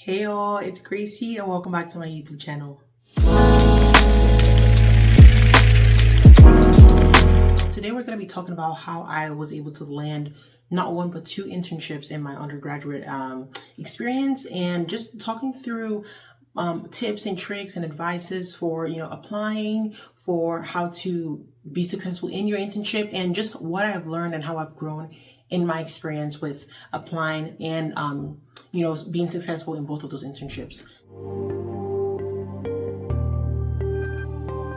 Hey all, it's Gracie and welcome back to my YouTube channel. Today we're going to be talking about how I was able to land not one but two internships in my undergraduate experience, and just talking through tips and tricks and advices for applying, for how to be successful in your internship, and just what I've learned and how I've grown in my experience with applying and being successful in both of those internships.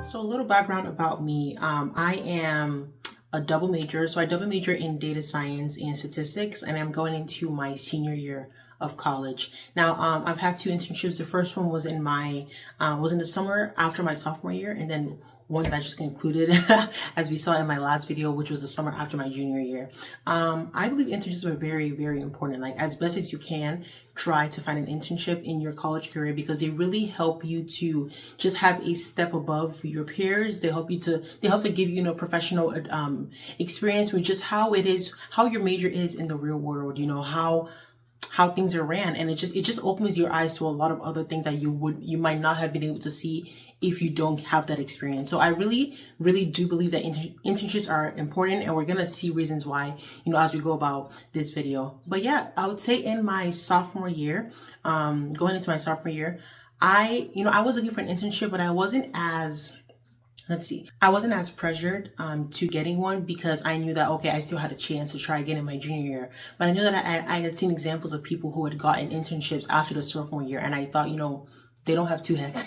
So a little background about me. I am a double major. So I double major in data science and statistics, and I'm going into my senior year of college. Now, I've had two internships. The first one was in the summer after my sophomore year, and then one that I just concluded, as we saw in my last video, which was the summer after my junior year. I believe internships are very, very important. Like, as best as you can, try to find an internship in your college career, because they really help you to just have a step above your peers. They help to give you, professional experience with just how your major is in the real world, how things are ran, and it just opens your eyes to a lot of other things that you might not have been able to see if you don't have that experience. So I really, really do believe that internships are important, and we're gonna see reasons why, as we go about this video. But yeah, I would say in my sophomore year, going into my sophomore year, I was looking for an internship, but I wasn't as pressured to getting one, because I knew that, okay, I still had a chance to try again in my junior year. But I knew that I had seen examples of people who had gotten internships after the sophomore year, and I thought, they don't have two heads.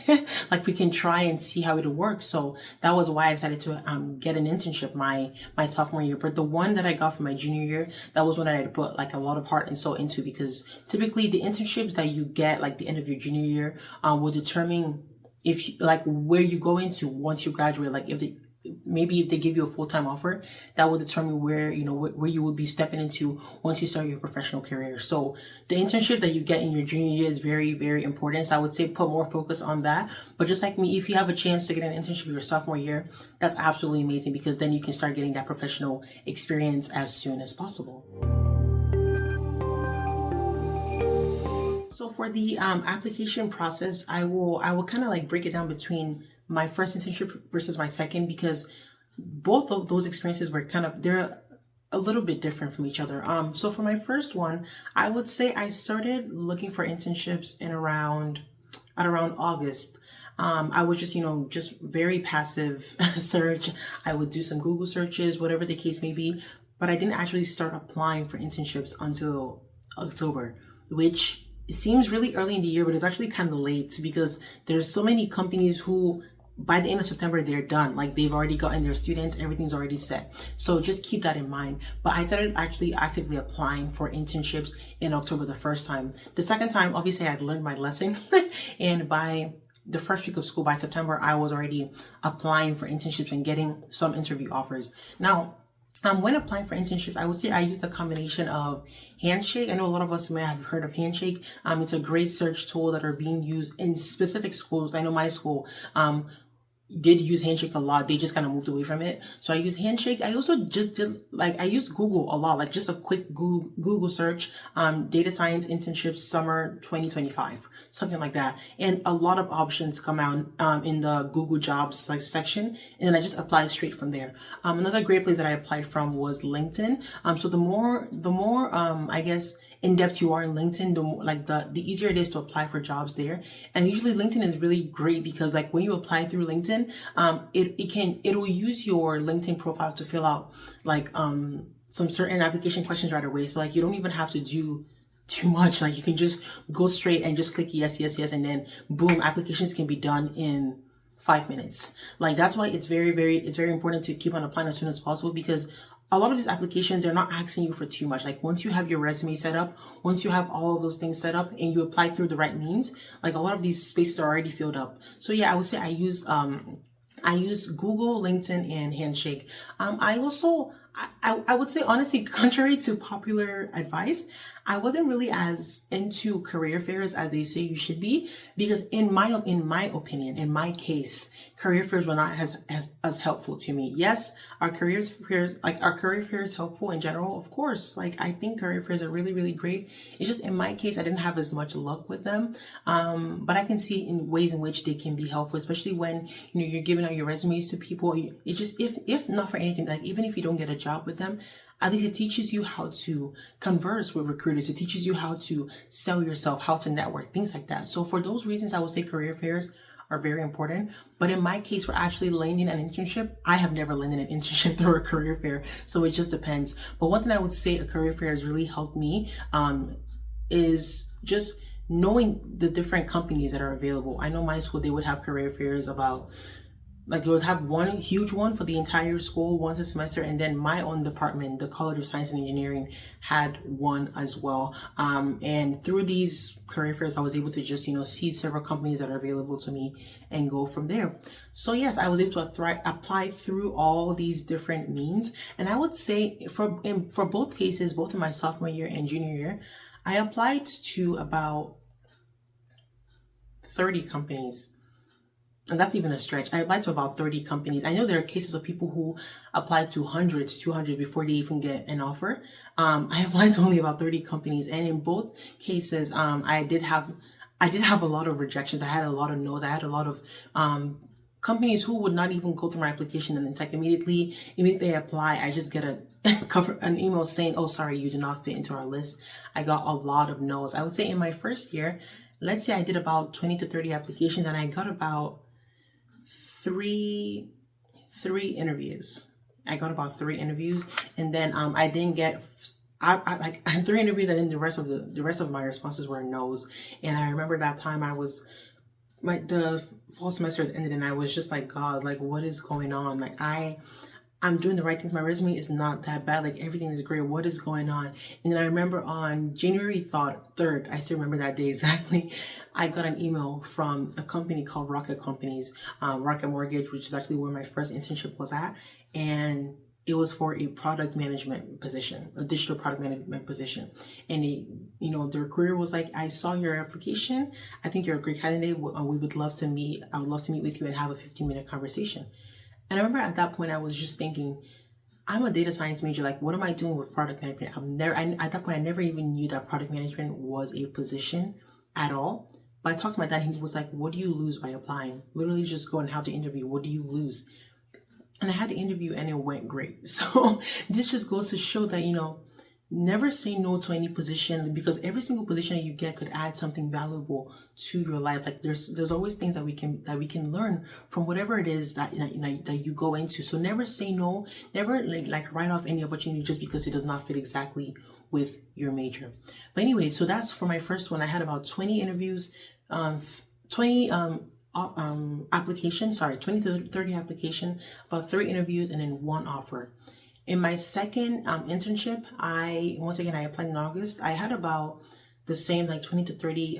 Like, we can try and see how it'll work. So that was why I decided to get an internship my sophomore year. But the one that I got for my junior year, that was one that I had put like a lot of heart and soul into, because typically the internships that you get like the end of your junior year will determine where you go into once you graduate. Like, if they give you a full-time offer, that will determine where you will be stepping into once you start your professional career. So the internship that you get in your junior year is very, very important. So I would say put more focus on that. But just like me, if you have a chance to get an internship your sophomore year, that's absolutely amazing, because then you can start getting that professional experience as soon as possible. So for the application process, I will kind of break it down between my first internship versus my second, because both of those experiences were they're a little bit different from each other. So for my first one, I would say I started looking for internships at around August. I was just very passive search. I would do some Google searches, whatever the case may be, but I didn't actually start applying for internships until October, which seems really early in the year, but it's actually kind of late, because there's so many companies who by the end of September, they're done. Like, they've already gotten their students, everything's already set. So just keep that in mind. But I started actually actively applying for internships in October the first time. The second time, obviously, I'd learned my lesson. And by the first week of school, by September, I was already applying for internships and getting some interview offers. Now, when applying for internships, I would say I used a combination of Handshake. I know a lot of us may have heard of Handshake. It's a great search tool that are being used in specific schools. I know my school did use Handshake a lot. They just kind of moved away from it. So I use Handshake. I also just I used Google a lot, like just a quick Google search, data science internships summer 2025, something like that. And a lot of options come out in the Google jobs section. And then I just applied straight from there. Another great place that I applied from was LinkedIn. So the more I guess in-depth you are in LinkedIn, the easier it is to apply for jobs there. And usually LinkedIn is really great, because when you apply through LinkedIn, it will use your LinkedIn profile to fill out some certain application questions right away. So you don't even have to do too much. You can just go straight and just click yes, and then boom, applications can be done in 5 minutes. That's why it's very important to keep on applying as soon as possible, because a lot of these applications, they're not asking you for too much. Once you have your resume set up, once you have all of those things set up and you apply through the right means, a lot of these spaces are already filled up. So yeah, I would say I use Google, LinkedIn, and Handshake. I would say, honestly, contrary to popular advice, I wasn't really as into career fairs as they say you should be, because in my opinion, in my case, career fairs were not as helpful to me. Yes, our career fairs helpful in general, of course. Like, I think career fairs are really, really great. It's just in my case, I didn't have as much luck with them. But I can see in ways in which they can be helpful, especially when you're giving out your resumes to people. It just, if not for anything, like even if you don't get a job with them, at least it teaches you how to converse with recruiters. It teaches you how to sell yourself, how to network, things like that. So for those reasons, I would say career fairs are very important. But in my case, for actually landing an internship, I have never landed an internship through a career fair. So it just depends. But one thing I would say a career fair has really helped me is just knowing the different companies that are available. I know my school, they would have career fairs about, like, they would have one huge one for the entire school once a semester, and then my own department, the College of Science and Engineering, had one as well. And through these career fairs, I was able to just see several companies that are available to me and go from there. So yes, I was able to apply through all these different means. And I would say for both cases, both in my sophomore year and junior year, I applied to about 30 companies. And that's even a stretch. I applied to about 30 companies. I know there are cases of people who applied to hundreds, 200 before they even get an offer. I applied to only about 30 companies. And in both cases, I did have a lot of rejections. I had a lot of no's. I had a lot of companies who would not even go through my application. And it's like immediately they apply, I just get an email saying, oh, sorry, you do not fit into our list. I got a lot of no's. I would say in my first year, let's say I did about 20 to 30 applications, and I got about three interviews. I got about 3 interviews, and then I didn't get I 3 interviews, and then the rest of my responses were no's. And I remember that time the fall semester ended, and I was just like, God, like, what is going on? Like, I'm doing the right things. My resume is not that bad. Like, everything is great. What is going on? And then I remember on January 3rd, I still remember that day exactly, I got an email from a company called Rocket Mortgage, which is actually where my first internship was at. And it was for a product management position, a digital product management position. And the recruiter was like, I saw your application. I think you're a great candidate. We would love to meet. I would love to meet with you and have a 15-minute conversation. And I remember at that point, I was just thinking, I'm a data science major. Like, what am I doing with product management? At that point, I never even knew that product management was a position at all. But I talked to my dad, and he was like, what do you lose by applying? Literally just go and have the interview. What do you lose? And I had the interview, and it went great. So this just goes to show that, never say no to any position, because every single position that you get could add something valuable to your life. Like, there's always things that we can learn from whatever it is that you go into. So never say no. Never like write off any opportunity just because it does not fit exactly with your major. But anyway, so that's for my first one. I had about 20 interviews, 20 applications. Sorry, 20 to 30 application, about 3 interviews, and then 1 offer. In my second internship, I applied in August. I had about the same, like 20 to 30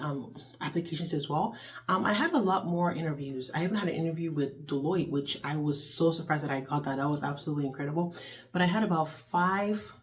applications as well. I had a lot more interviews. I even had an interview with Deloitte, which I was so surprised that I got that. That was absolutely incredible. But I had about 5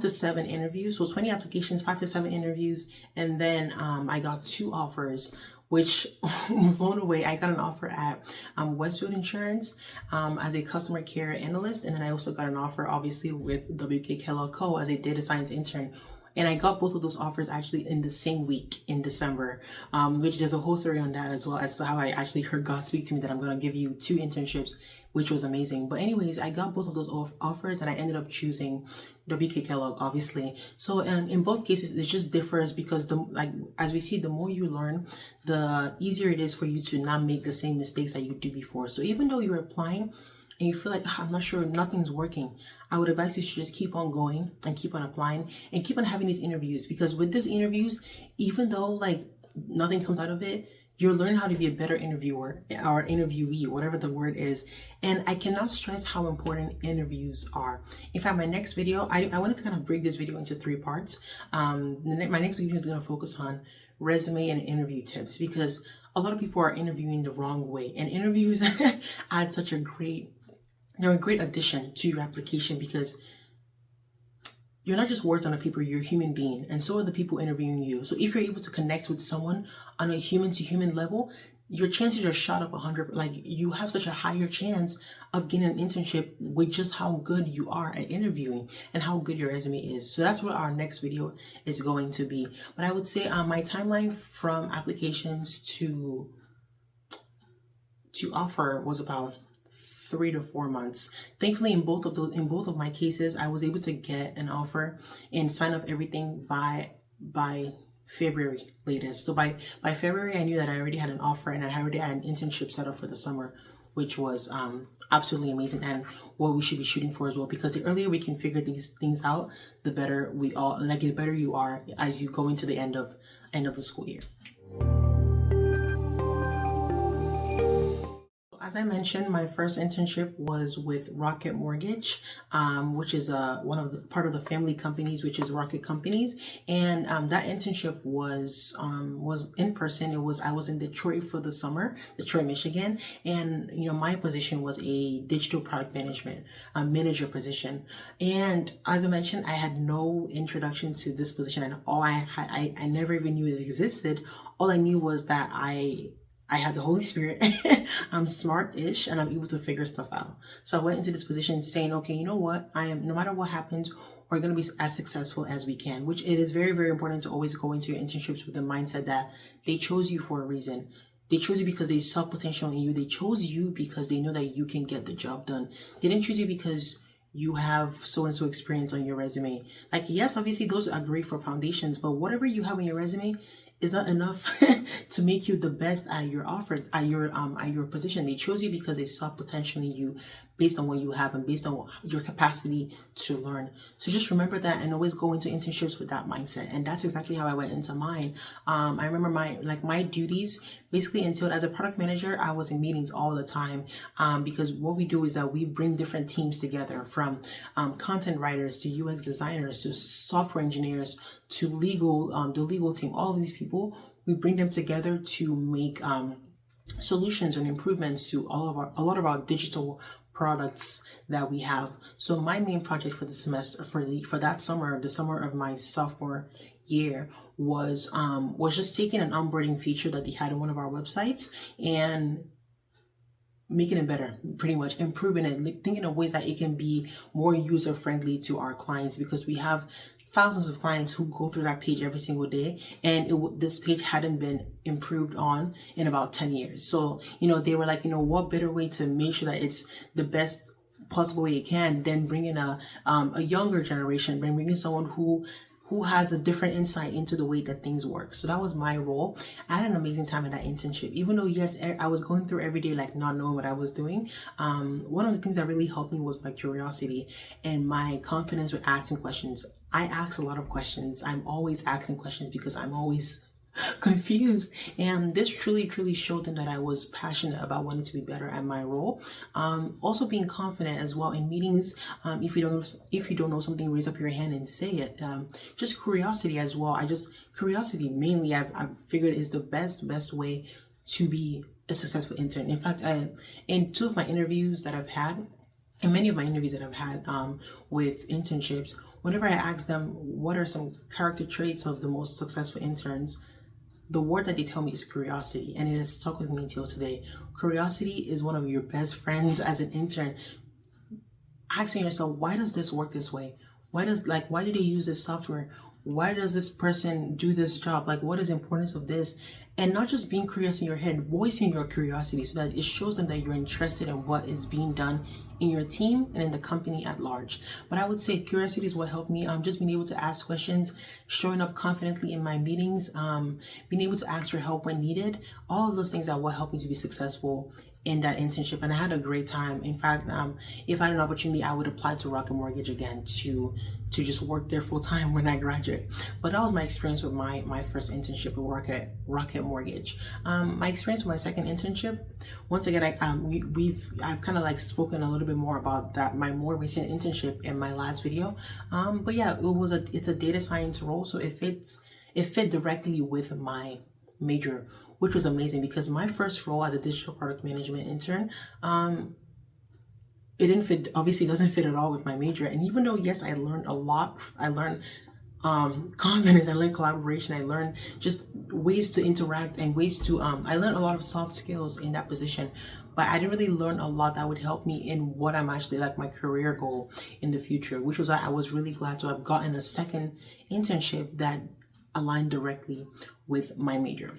to 7 interviews. So 20 applications, 5 to 7 interviews. And then I got 2 offers, which was blown away. I got an offer at Westfield Insurance as a customer care analyst. And then I also got an offer, obviously, with WK Kellogg Co. as a data science intern. And I got both of those offers actually in the same week in December, which there's a whole story on that as well, as to how I actually heard God speak to me that I'm going to give you 2 internships, which was amazing. But anyways, I got both of those offers, and I ended up choosing WK Kellogg, obviously. So, and in both cases, it just differs because as we see, the more you learn, the easier it is for you to not make the same mistakes that you did before. So even though you're applying and you feel like, I'm not sure, nothing's working, I would advise you to just keep on going and keep on applying and keep on having these interviews, because with these interviews, even though like nothing comes out of it, you'll learn how to be a better interviewer or interviewee, whatever the word is. And I cannot stress how important interviews are. In fact, my next video, I wanted to kind of break this video into 3 parts. My next video is going to focus on resume and interview tips, because a lot of people are interviewing the wrong way, and interviews add they're a great addition to your application, because you're not just words on a paper, you're a human being, and so are the people interviewing you. So if you're able to connect with someone on a human to human level, your chances are shot up 100. Like, you have such a higher chance of getting an internship with just how good you are at interviewing and how good your resume is. So that's what our next video is going to be. But I would say my timeline from applications to offer was about 3 to 4 months. Thankfully, in both of my cases, I was able to get an offer and sign up everything by February latest. So by February, I knew that I already had an offer and I already had an internship set up for the summer, which was absolutely amazing, and what we should be shooting for as well. Because the earlier we can figure these things out, the better the better you are as you go into the end of the school year. As I mentioned, my first internship was with Rocket Mortgage, which is part of the family companies, which is Rocket Companies, and that internship was in person. I was in Detroit for the summer, Detroit, Michigan, and my position was a digital product management manager position. And as I mentioned, I had no introduction to this position, and I never even knew it existed. All I knew was that I had the Holy Spirit. I'm smart-ish and I'm able to figure stuff out. So I went into this position saying, okay, you know what? No matter what happens, we're going to be as successful as we can, which it is very, very important to always go into your internships with the mindset that they chose you for a reason. They chose you because they saw potential in you. They chose you because they know that you can get the job done. They didn't choose you because you have so-and-so experience on your resume. Like, yes, obviously those are great for foundations, but whatever you have on your resume is not enough to make you the best at your your position. They chose you because they saw potential in you based on what you have and based on your capacity to learn. So just remember that and always go into internships with that mindset. And that's exactly how I went into mine. I remember my duties basically entailed, as a product manager, I was in meetings all the time, because what we do is that we bring different teams together, from content writers to UX designers to software engineers to legal, the legal team. All of these people, we bring them together to make solutions and improvements to a lot of our digital products that we have. So my main project for the semester, for that summer, the summer of my sophomore year, was just taking an onboarding feature that they had on one of our websites and making it better, pretty much improving it, thinking of ways that it can be more user friendly to our clients, because we have thousands of clients who go through that page every single day, and this page hadn't been improved on in about 10 years. So, they were like, what better way to make sure that it's the best possible way it can than bring in a younger generation, bringing someone who has a different insight into the way that things work. So that was my role. I had an amazing time in that internship. Even though, yes, I was going through every day, like, not knowing what I was doing. One of the things that really helped me was my curiosity and my confidence with asking questions. I ask a lot of questions. I'm always asking questions because I'm always confused, and this truly showed them that I was passionate about wanting to be better at my role. Also being confident as well in meetings. If you don't know something, raise up your hand and say it. Just curiosity as well. Curiosity mainly, I've figured, is the best way to be a successful intern. In fact, in two of my interviews that I've had, and many of my interviews that I've had with internships, whenever I ask them what are some character traits of the most successful interns, the word that they tell me is curiosity, and it has stuck with me until today. Curiosity is one of your best friends as an intern. Asking yourself, why does this work this way? Why do they use this software? Why does this person do this job? What is the importance of this? And not just being curious in your head, voicing your curiosity so that it shows them that you're interested in what is being done in your team and in the company at large. But I would say curiosity is what helped me. Just being able to ask questions, showing up confidently in my meetings, being able to ask for help when needed. All of those things are what helped me to be successful in that internship, and I had a great time. In fact, if I had an opportunity, I would apply to Rocket Mortgage again to just work there full time when I graduate. But that was my experience with my first internship with Rocket Mortgage. My experience with my second internship, once again, I've kind of spoken a little bit more about that, my more recent internship, in my last video. But yeah, it's a data science role, so it fit directly with my major, which was amazing, because my first role as a digital product management intern, it didn't fit, obviously doesn't fit at all with my major. And even though, yes, I learned a lot, I learned confidence, I learned collaboration, I learned just ways to interact and ways to I learned a lot of soft skills in that position, but I didn't really learn a lot that would help me in what I'm actually like my career goal in the future, which was I was really glad to have gotten a second internship that aligned directly with my major.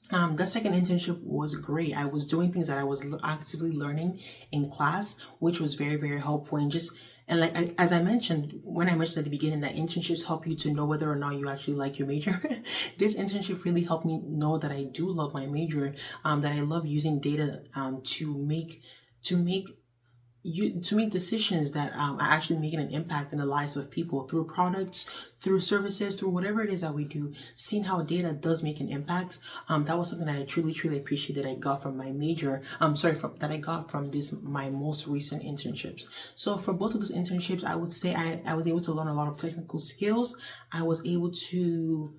The second internship was great. I was doing things that I was actively learning in class, which was very, very helpful. And like as I mentioned, when I mentioned at the beginning that internships help you to know whether or not you actually like your major, this internship really helped me know that I do love my major, that I love using data to make decisions that are actually making an impact in the lives of people through products, through services, through whatever it is that we do. Seeing how data does make an impact, that was something that I truly, truly appreciate that I got from my major. That I got from my most recent internships. So for both of those internships, I would say I was able to learn a lot of technical skills. I was able to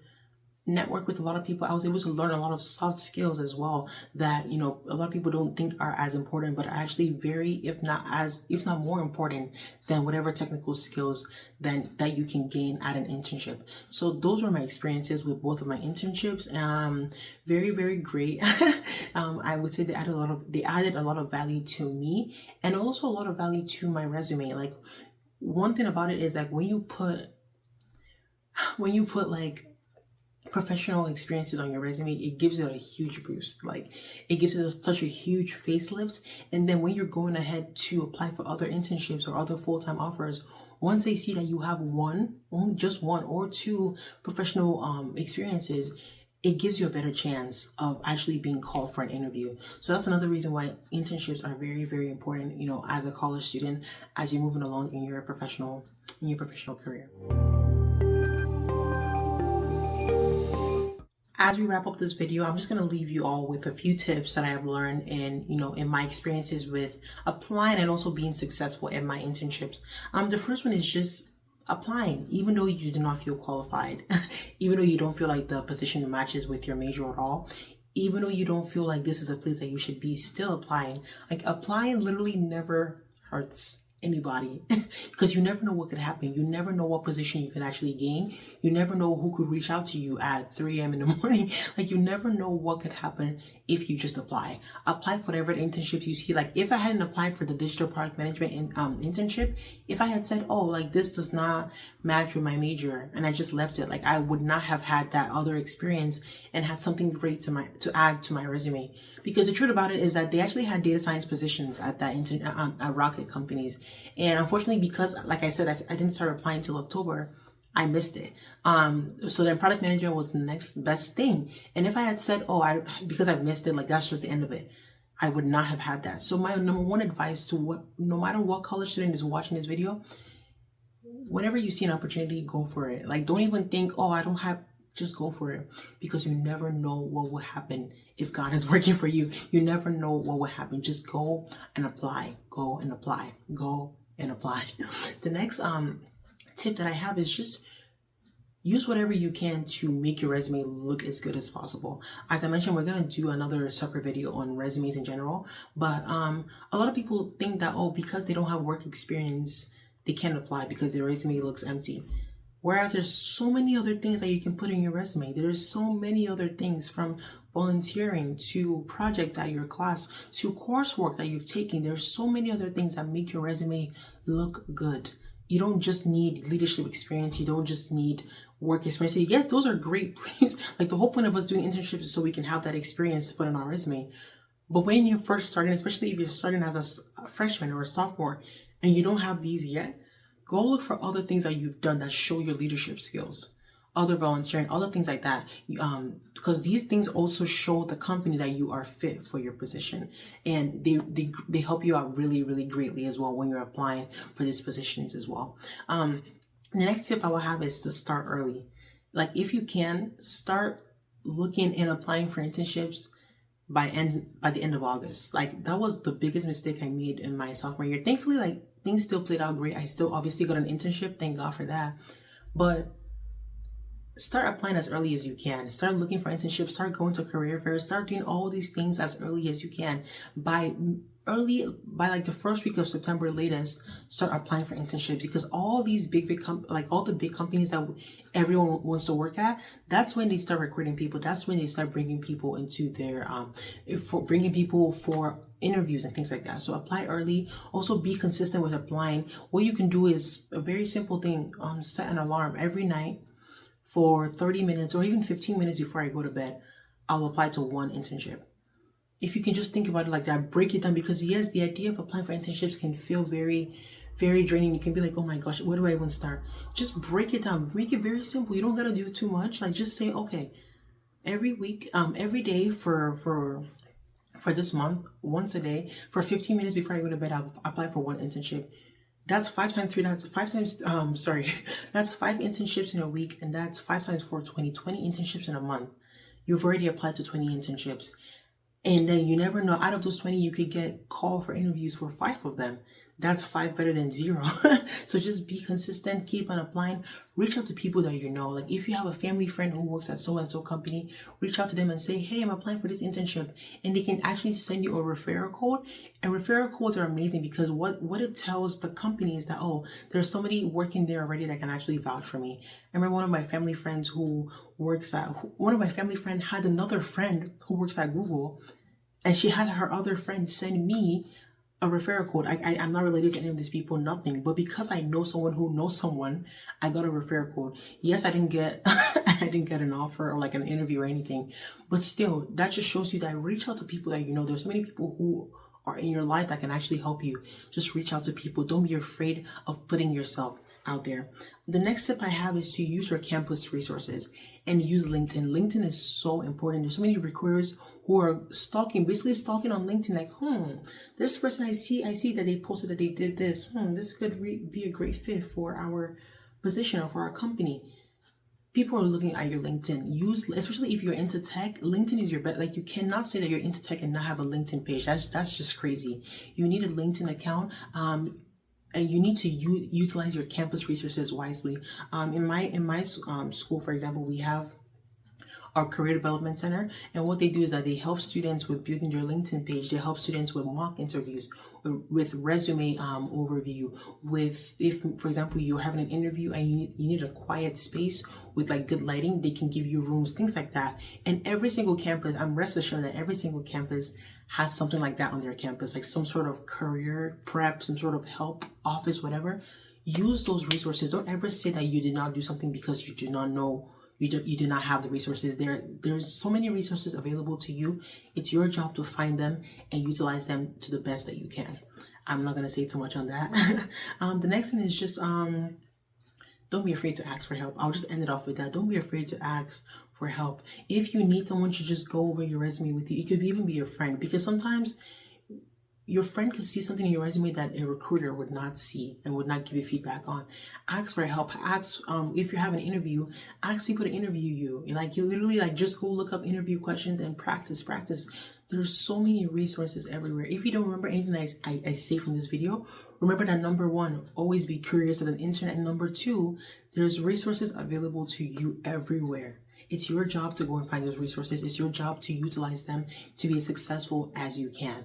network with a lot of people. I was able to learn a lot of soft skills as well that, a lot of people don't think are as important, but are actually very, if not more important than whatever technical skills that you can gain at an internship. So those were my experiences with both of my internships. Very, very great. I would say they added a lot of value to me and also a lot of value to my resume. Like, one thing about it is like when you put like professional experiences on your resume, it gives it a huge boost. Like, it gives it such a huge facelift. And then when you're going ahead to apply for other internships or other full-time offers, once they see that you have just one or two professional experiences, it gives you a better chance of actually being called for an interview. So that's another reason why internships are very, very important, as a college student, as you're moving along in your professional career. As we wrap up this video, I'm just going to leave you all with a few tips that I have learned in my experiences with applying and also being successful in my internships. The first one is just applying, even though you do not feel qualified, even though you don't feel like the position matches with your major at all, even though you don't feel like this is a place that you should be, still applying. Like, applying literally never hurts anybody because you never know what could happen. You never know what position you could actually gain. You never know who could reach out to you at 3 a.m. in the morning. Like, you never know what could happen if you just apply for whatever internships you see. Like, if I hadn't applied for the digital product management internship, if I had said, oh, like, this does not match with my major, and I just left it, like, I would not have had that other experience and had something great to add to my resume. Because the truth about it is that they actually had data science positions at that at Rocket companies. And unfortunately, because, like I said, I didn't start applying until October, I missed it. So then product management was the next best thing. And if I had said, because I've missed it, like, that's just the end of it, I would not have had that. So my number one advice no matter what college student is watching this video, whenever you see an opportunity, go for it. Like, don't even think, just go for it, because you never know what will happen if God is working for you. You never know what will happen. Just go and apply, go and apply, go and apply. The next tip that I have is just use whatever you can to make your resume look as good as possible. As I mentioned, we're going to do another separate video on resumes in general, but a lot of people think that, because they don't have work experience, they can't apply because their resume looks empty. Whereas there's so many other things that you can put in your resume. There's so many other things, from volunteering to projects at your class to coursework that you've taken. There's so many other things that make your resume look good. You don't just need leadership experience. You don't just need work experience. Yes, those are great, please. Like, the whole point of us doing internships is so we can have that experience to put in our resume. But when you're first starting, especially if you're starting as a freshman or a sophomore and you don't have these yet, go look for other things that you've done that show your leadership skills, other volunteering, other things like that. Because these things also show the company that you are fit for your position, and they help you out really, really greatly as well when you're applying for these positions as well. The next tip I will have is to start early. Like, if you can, start looking and applying for internships by the end of August. Like, that was the biggest mistake I made in my sophomore year. Thankfully, like, things still played out great. I still obviously got an internship. Thank God for that. But start applying as early as you can. Start looking for internships, start going to career fairs, start doing all these things as early as you can. By like the first week of September latest, start applying for internships, because all these all the big companies that everyone wants to work at, that's when they start recruiting people. That's when they start bringing people into their for bringing people for interviews and things like that. So apply early. Also be consistent with applying. What you can do is a very simple thing. Set an alarm every night for 30 minutes or even 15 minutes before I go to bed. I'll apply to one internship. If you can just think about it like that, break it down, because yes, the idea of applying for internships can feel very, very draining. You can be like, oh my gosh, where do I even start? Just break it down. Make it very simple. You don't gotta do too much. Like just say, okay, every week, every day for this month, once a day, for 15 minutes before I go to bed, I'll apply for one internship. That's 5 times 3, that's 5 times, that's 5 internships in a week, and that's 5 times 4, 20 internships in a month. You've already applied to 20 internships. And then you never know, out of those 20, you could get called for interviews for 5 of them. That's 5 better than 0. So just be consistent, keep on applying, reach out to people that you know. Like if you have a family friend who works at so-and-so company, reach out to them and say, hey, I'm applying for this internship. And they can actually send you a referral code. And referral codes are amazing, because what it tells the company is that, oh, there's somebody working there already that can actually vouch for me. I remember one of my family friends had another friend who works at Google, and she had her other friend send me a referral code. I'm not related to any of these people, nothing. But because I know someone who knows someone, I got a referral code. Yes, I didn't get I didn't get an offer or like an interview or anything. But still, that just shows you that reach out to people that you know. There's so many people who are in your life that can actually help you. Just reach out to people. Don't be afraid of putting yourself out there. The next tip I have is to use your campus resources and use LinkedIn. LinkedIn is so important. There's so many recruiters who are basically stalking on LinkedIn, like, this person I see that they posted that they did this. This could be a great fit for our position or for our company. People are looking at your LinkedIn. Especially if you're into tech, LinkedIn is your best. Like, you cannot say that you're into tech and not have a LinkedIn page. That's just crazy. You need a LinkedIn account. And you need to utilize your campus resources wisely. In my school, for example, we have our career development center, and what they do is that they help students with building their LinkedIn page. They help students with mock interviews, with resume overview, with, if for example you're having an interview and you need a quiet space with like good lighting, they can give you rooms, things like that. And every single campus, I'm rest assured that every single campus has something like that on their campus, like some sort of career prep, some sort of help office, whatever. Use those resources. Don't ever say that you did not do something because you do not know, you do not have the resources. There's so many resources available to you. It's your job to find them and utilize them to the best that you can. I'm not going to say too much on that. The next thing is just don't be afraid to ask for help. I'll just end it off with that. Don't be afraid to ask for help. If you need someone to just go over your resume with you, it could even be your friend, because sometimes your friend could see something in your resume that a recruiter would not see and would not give you feedback on. Ask for help. Ask, if you have an interview, ask people to interview you. Like, you literally like just go look up interview questions and practice. There's so many resources everywhere. If you don't remember anything I say from this video, remember that number 1, always be curious of the internet. And number 2, there's resources available to you everywhere. It's your job to go and find those resources. It's your job to utilize them to be as successful as you can.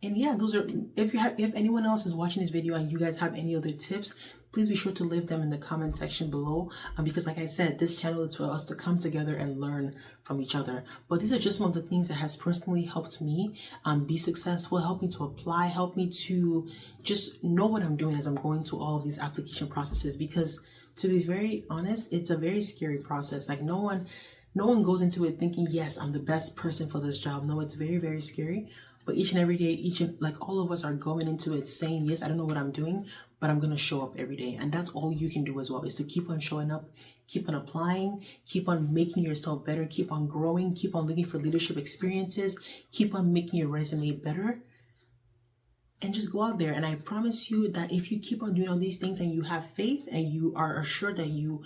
And yeah, those are, if anyone else is watching this video and you guys have any other tips, please be sure to leave them in the comment section below. Because like I said, this channel is for us to come together and learn from each other. But these are just some of the things that has personally helped me be successful, helped me to apply, helped me to just know what I'm doing as I'm going through all of these application processes. Because to be very honest, it's a very scary process. Like, no one goes into it thinking, yes, I'm the best person for this job. No, it's very, very scary. But each and every day, all of us are going into it saying, yes, I don't know what I'm doing, but I'm going to show up every day. And that's all you can do as well, is to keep on showing up, keep on applying, keep on making yourself better, keep on growing, keep on looking for leadership experiences, keep on making your resume better, and just go out there. And I promise you that if you keep on doing all these things and you have faith and you are assured that you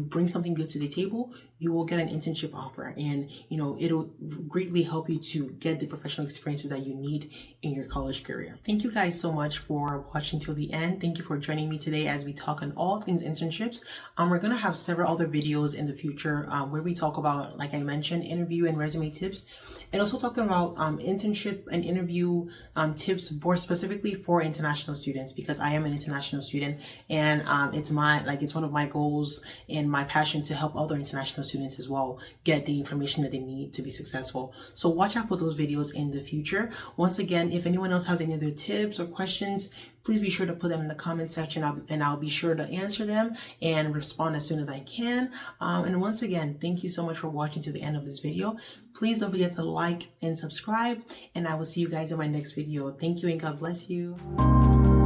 bring something good to the table, you will get an internship offer, and it'll greatly help you to get the professional experiences that you need in your college career. Thank you guys so much for watching till the end. Thank you for joining me today as we talk on all things internships. We're gonna have several other videos in the future where we talk about, like I mentioned, interview and resume tips, and also talking about internship and interview tips more specifically for international students, because I am an international student, and it's one of my goals and my passion to help other international students as well get the information that they need to be successful. So watch out for those videos in the future. Once again, if anyone else has any other tips or questions, please be sure to put them in the comment section, and I'll be sure to answer them and respond as soon as I can. And once again, thank you so much for watching to the end of this video. Please don't forget to like and subscribe, and I will see you guys in my next video. Thank you, and God bless you.